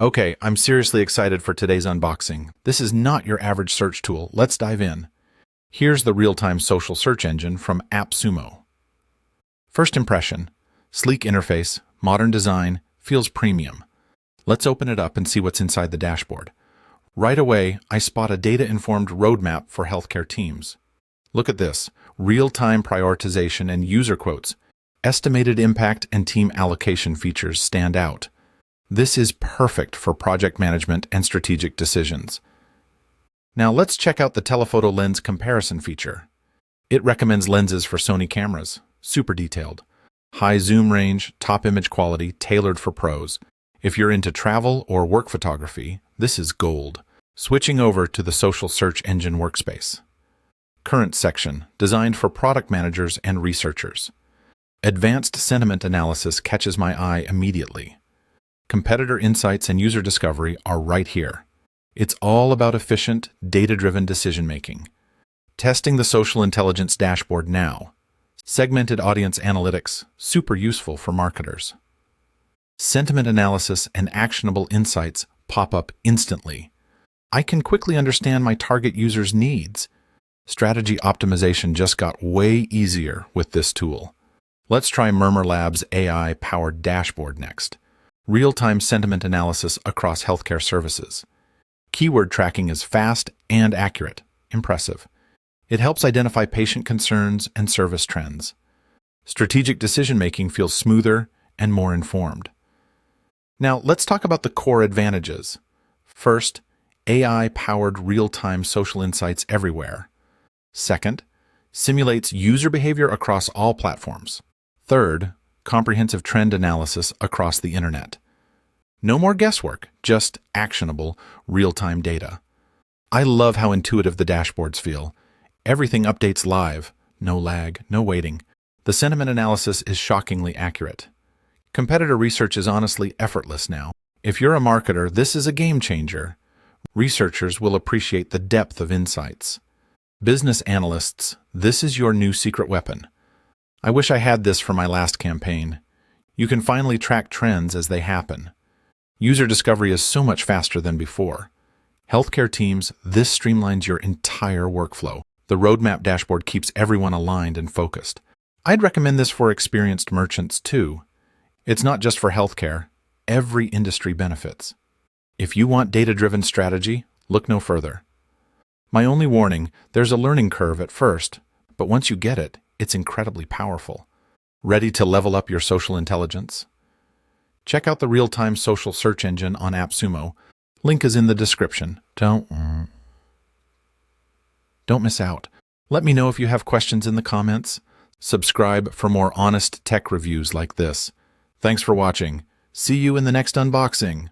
Okay, I'm seriously excited for today's unboxing. This is not your average search tool. Let's dive in. Here's the real-time social search engine from AppSumo. First impression: sleek interface, modern design, feels premium. Let's open it up and see what's inside the dashboard. Right away, I spot a data-informed roadmap for healthcare teams. Look at this: real-time prioritization and user quotes. Estimated impact and team allocation features stand out. This is perfect for project management and strategic decisions. Now let's check out the telephoto lens comparison feature. It recommends lenses for Sony cameras, super detailed. High zoom range, top image quality, tailored for pros. If you're into travel or work photography, this is gold. Switching over to the social search engine workspace. Current section, designed for product managers and researchers. Advanced sentiment analysis catches my eye immediately. Competitor insights and user discovery are right here. It's all about efficient, data-driven decision-making. Testing the social intelligence dashboard now. Segmented audience analytics, super useful for marketers. Sentiment analysis and actionable insights pop up instantly. I can quickly understand my target user's needs. Strategy optimization just got way easier with this tool. Let's try Murmur Labs' AI-powered dashboard next. Real-time sentiment analysis across healthcare services. Keyword tracking is fast and accurate. Impressive. It helps identify patient concerns and service trends. Strategic decision-making feels smoother and more informed. Now, let's talk about the core advantages. First, AI-powered real-time social insights everywhere. Second, simulates user behavior across all platforms. Third, comprehensive trend analysis across the internet. No more guesswork, just actionable, real-time data. I love how intuitive the dashboards feel. Everything updates live, no lag, no waiting. The sentiment analysis is shockingly accurate. Competitor research is honestly effortless now. If you're a marketer, this is a game changer. Researchers will appreciate the depth of insights. Business analysts, this is your new secret weapon. I wish I had this for my last campaign. You can finally track trends as they happen. User discovery is so much faster than before. Healthcare teams, this streamlines your entire workflow. The roadmap dashboard keeps everyone aligned and focused. I'd recommend this for experienced merchants too. It's not just for healthcare. Every industry benefits. If you want data-driven strategy, look no further. My only warning, there's a learning curve at first, but once you get it, it's incredibly powerful. Ready to level up your social intelligence? Check out the real-time social search engine on AppSumo. Link is in the description. Don't miss out. Let me know if you have questions in the comments. Subscribe for more honest tech reviews like this. Thanks for watching. See you in the next unboxing.